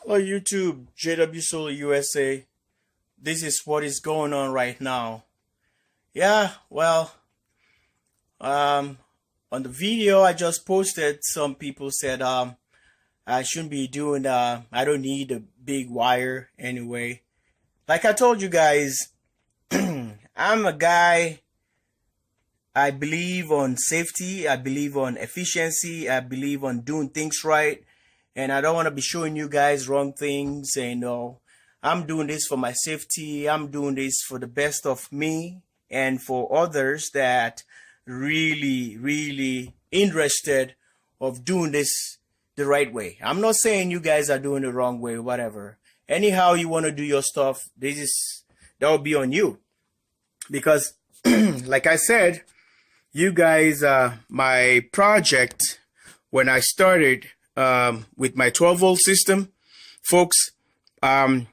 Hello YouTube, jwsolarusa. This is what is going on right now. Yeah, well, on the video I just posted, some people said I shouldn't be doing I don't need a big wire anyway. Like I told you guys, I'm a guy. I believe on safety, I believe on efficiency, I believe on doing things right. And I don't want to be showing you guys wrong things. And I'm doing this for my safety. I'm doing this for the best of me and for others that really interested of doing this the right way. I'm not saying you guys are doing the wrong way, whatever. Anyhow you want to do your stuff, that will be on you. Because like I said, you guys, my project when I started with my 12-volt system, folks, I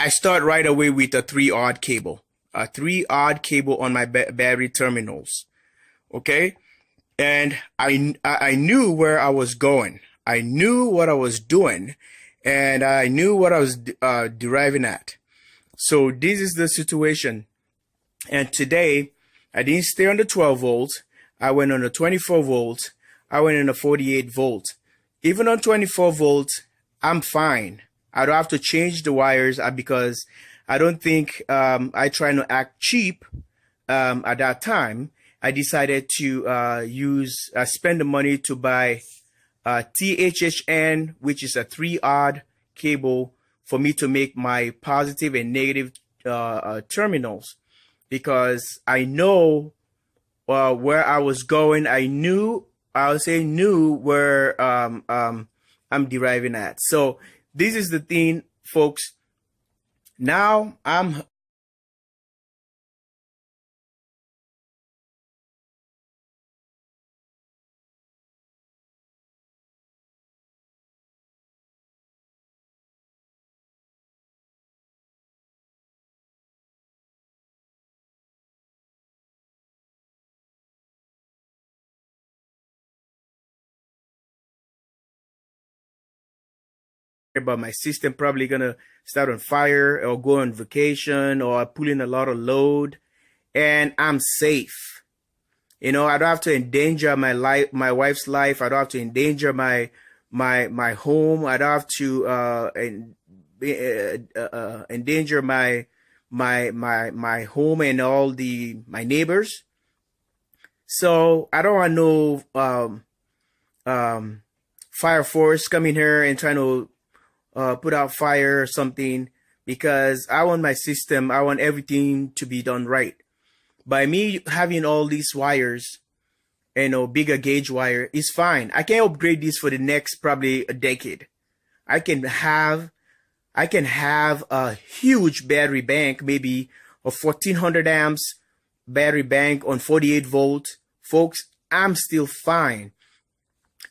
start right away with a 3-odd cable, on my battery terminals. Okay, and I knew where I was going. I knew what I was doing, and I knew what I was deriving at. So this is the situation. And today I didn't stay on the 12 volts. I went on the 24 volts. I went in a 48 volt. Even on 24 volts, I'm fine. I don't have to change the wires because I don't think I trying to act cheap at that time. I decided to spend the money to buy THHN, which is a 3-odd cable for me to make my positive and negative terminals, because I know where I was going. Knew where I'm deriving at. So this is the thing, folks. Now I'm about my system probably gonna start on fire or go on vacation or pull in a lot of load, and I'm safe. You know, I don't have to endanger my life, my wife's life. I don't have to endanger my home. I don't have to endanger my home and all my neighbors. So I don't want no fire force coming here and trying to put out fire or something, because I want my system, I want everything to be done right. By me having all these wires, bigger gauge wire is fine. I can upgrade this for the next probably a decade. I can have a huge battery bank, maybe a 1400 amps battery bank on 48 volts. Folks, I'm still fine.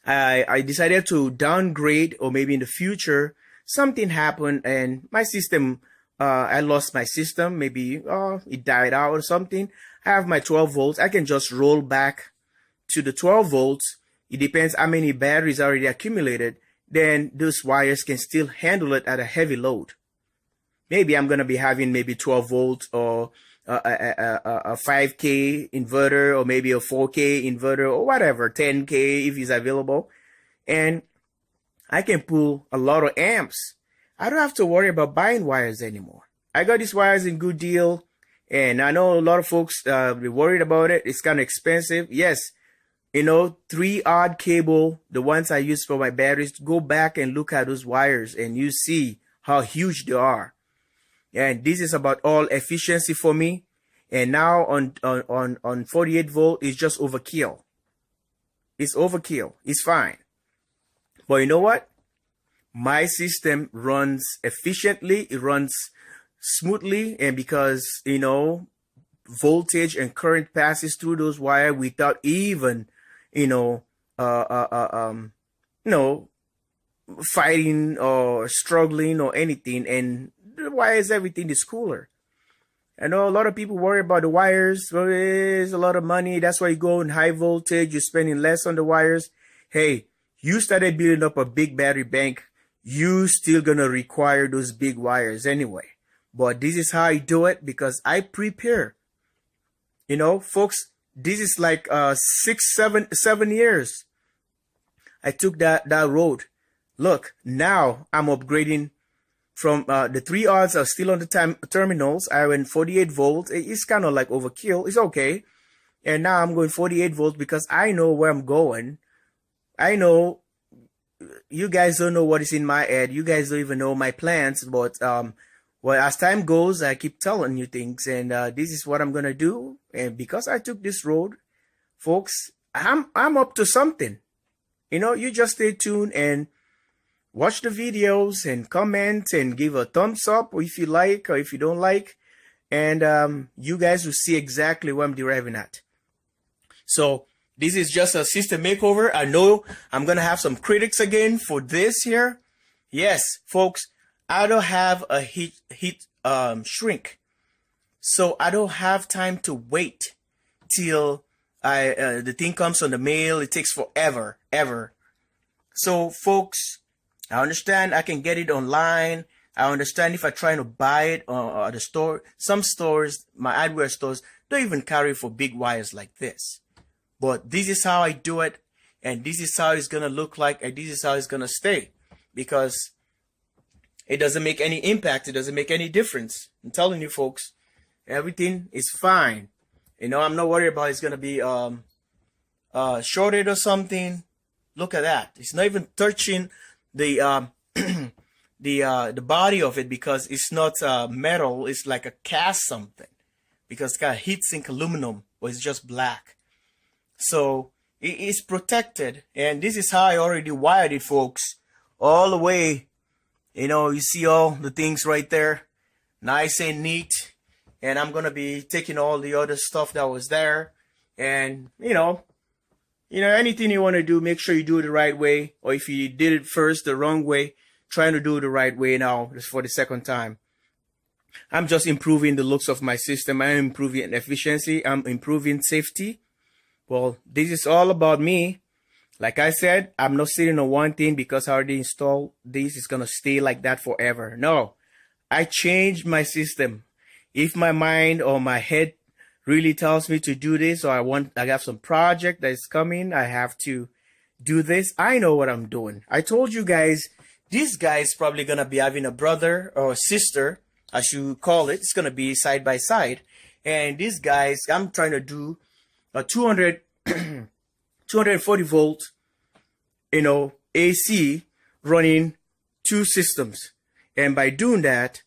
I decided to downgrade, or maybe in the future something happened and my system, I lost my system, maybe it died out or something. I have my 12 volts. I can just roll back to the 12 volts. It depends how many batteries already accumulated. Then those wires can still handle it at a heavy load. Maybe I'm gonna be having maybe 12 volts or a 5K inverter, or maybe a 4K inverter, or whatever, 10K if it's available, and I can pull a lot of amps. I don't have to worry about buying wires anymore. I got these wires in good deal, and I know a lot of folks be worried about it. It's kind of expensive. Yes, 3-odd cable, the ones I use for my batteries. Go back and look at those wires and you see how huge they are. And this is about all efficiency for me. And now on 48 volt, it's just overkill. It's overkill. It's fine. But you know what? My system runs efficiently. It runs smoothly. And because, voltage and current passes through those wires without even, fighting or struggling or anything. And the wires, everything is cooler. I know a lot of people worry about the wires. Well, it's a lot of money. That's why you go in high voltage. You're spending less on the wires. Hey, you started building up a big battery bank you still gonna require those big wires anyway. But this is how I do it because I prepare. You know, folks, this is like 7 years I took that road. Look, now I'm upgrading from the 3 odds are still on the terminals. I went 48 volts. It's kind of like overkill. It's okay. And now I'm going 48 volts because I know where I'm going. I know you guys don't know what is in my head. You guys don't even know my plans. But well, as time goes, I keep telling you things, and this is what I'm gonna do. And because I took this road, folks, I'm up to something. You know, you just stay tuned and watch the videos and comment and give a thumbs up if you like or if you don't like, and you guys will see exactly what I'm deriving at. So this is just a system makeover. I know I'm gonna have some critics again for this here. Yes, folks, I don't have a heat shrink, so I don't have time to wait till the thing comes on the mail. It takes forever, ever. So folks, I understand I can get it online. I understand if I try to buy it at the store. Some stores, my hardware stores, don't even carry for big wires like this. But this is how I do it, and this is how it's gonna look like, and this is how it's gonna stay, because it doesn't make any impact. It doesn't make any difference. I'm telling you, folks, everything is fine. You know, I'm not worried about it's gonna be shorted or something. Look at that. It's not even touching the the body of it because it's not metal. It's like a cast something because it's got heat sink aluminum, but it's just black. So it is protected, and this is how I already wired it, folks, all the way. You know, you see all the things right there, nice and neat. And I'm gonna be taking all the other stuff that was there, and you know, anything you want to do, make sure you do it the right way. Or if you did it first the wrong way, trying to do it the right way now, just for the second time. I'm just improving the looks of my system. I'm improving efficiency. I'm improving safety. Well, this is all about me. Like I said, I'm not sitting on one thing because I already installed this. It's going to stay like that forever. No, I changed my system. If my mind or my head really tells me to do this, or I have some project that is coming, I have to do this, I know what I'm doing. I told you guys, this guy is probably going to be having a brother or sister, as you call it. It's going to be side by side. And these guys, I'm trying to do a 240 volt, AC running 2 systems. And by doing that,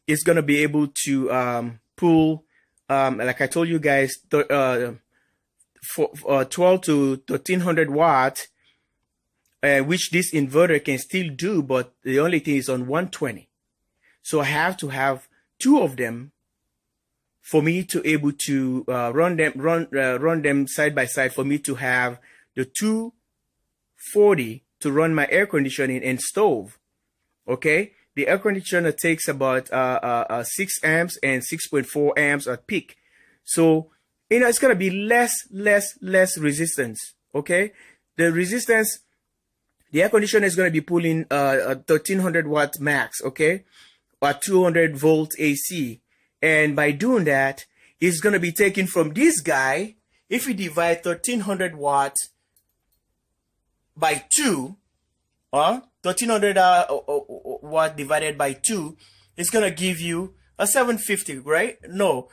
it's going to be able to pull, like I told you guys, 12 to 1300 watts, which this inverter can still do, but the only thing is on 120. So I have to have 2 of them for me to able to run them side by side, for me to have the 240 to run my air conditioning and stove. Okay, the air conditioner takes about 6 amps and 6.4 amps at peak. So it's gonna be less resistance. Okay, the resistance, the air conditioner is gonna be pulling 1300 watts max. Okay, at 200 volt AC. And by doing that, it's going to be taken from this guy. If you divide 1300 watts by 2, 1300 watt divided by 2, it's going to give you a 750, right? No,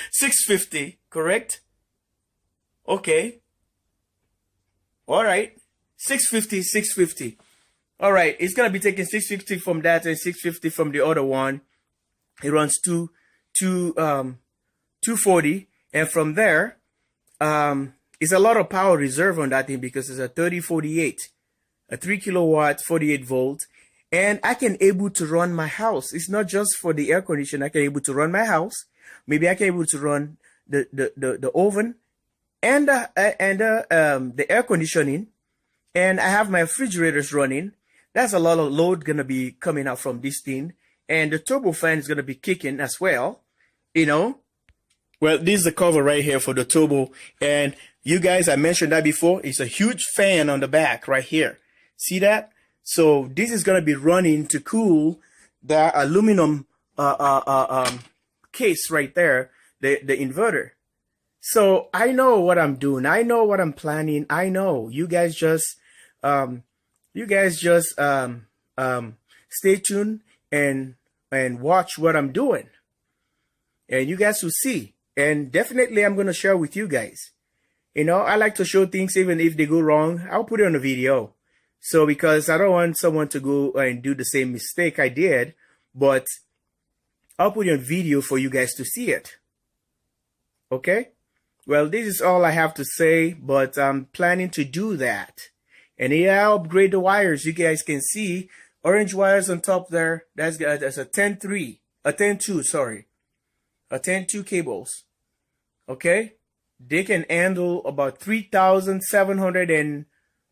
650, correct? Okay. All right. 650. All right, it's going to be taking 650 from that and 650 from the other one. It runs 240. And from there, it's a lot of power reserve on that thing because it's a 3048, a 3 kilowatt, 48 volt. And I can able to run my house. It's not just for the air conditioner. I can able to run my house. Maybe I can able to run the oven and the air conditioning. And I have my refrigerators running. That's a lot of load going to be coming out from this thing. And the turbo fan is going to be kicking as well. Well, this is the cover right here for the turbo. And you guys, I mentioned that before. It's a huge fan on the back right here. See that? So this is going to be running to cool the aluminum case right there, the inverter. So I know what I'm doing. I know what I'm planning. I know you guys just stay tuned and watch what I'm doing, and you guys will see. And definitely I'm going to share with you guys. You know, I like to show things even if they go wrong. I'll put it on a video. So because I don't want someone to go and do the same mistake I did, but I'll put it on video for you guys to see it. Okay? Well, this is all I have to say, but I'm planning to do that. And yeah, I'll upgrade the wires. You guys can see orange wires on top there. That's a 10-3, a 10-2, sorry. A 10-2 cables. Okay? They can handle about 3,700 and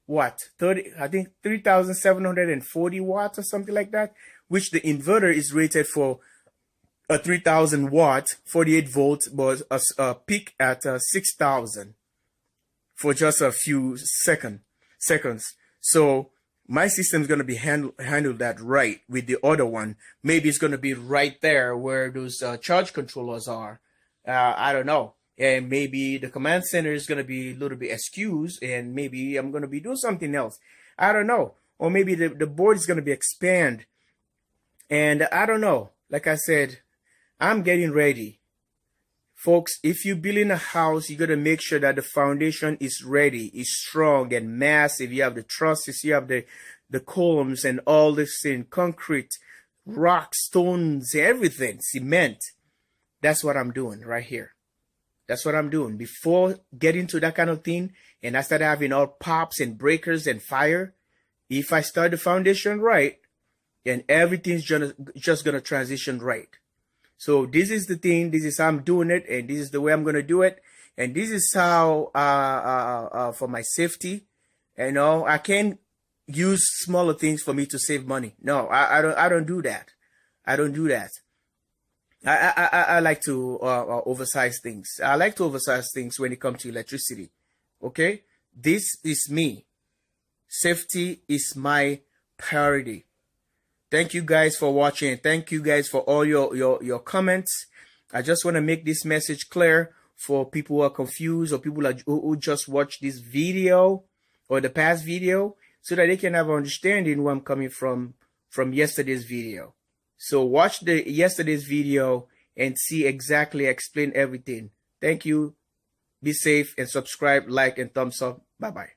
what? 30, I think 3,740 watts or something like that, which the inverter is rated for a 3,000 watt, 48 volts, but a peak at 6,000 for just a few seconds. So my system's going to be handle that right with the other one. Maybe it's going to be right there where those charge controllers are. I don't know. And maybe the command center is going to be a little bit askew, and maybe I'm going to be doing something else. I don't know. Or maybe the board is going to be expand. And I don't know. Like I said, I'm getting ready. Folks, if you're building a house, you got to make sure that the foundation is ready, is strong and massive. You have the trusses, you have the columns and all this in concrete, rock, stones, everything, cement. That's what I'm doing right here. That's what I'm doing. Before getting to that kind of thing, and I start having all pops and breakers and fire, if I start the foundation right, then everything's just gonna transition right. So this is the thing. This is how I'm doing it, and this is the way I'm gonna do it. And this is how, for my safety, you know, I can't use smaller things for me to save money. No, I don't do that. I don't do that. I like to oversize things. I like to oversize things when it comes to electricity. Okay? This is me. Safety is my priority. Thank you guys for watching. Thank you guys for all your comments. I just want to make this message clear for people who are confused, or people who just watched this video or the past video, so that they can have an understanding where I'm coming from yesterday's video. So watch the yesterday's video and see exactly, explain everything. Thank you. Be safe and subscribe, like, and thumbs up. Bye-bye.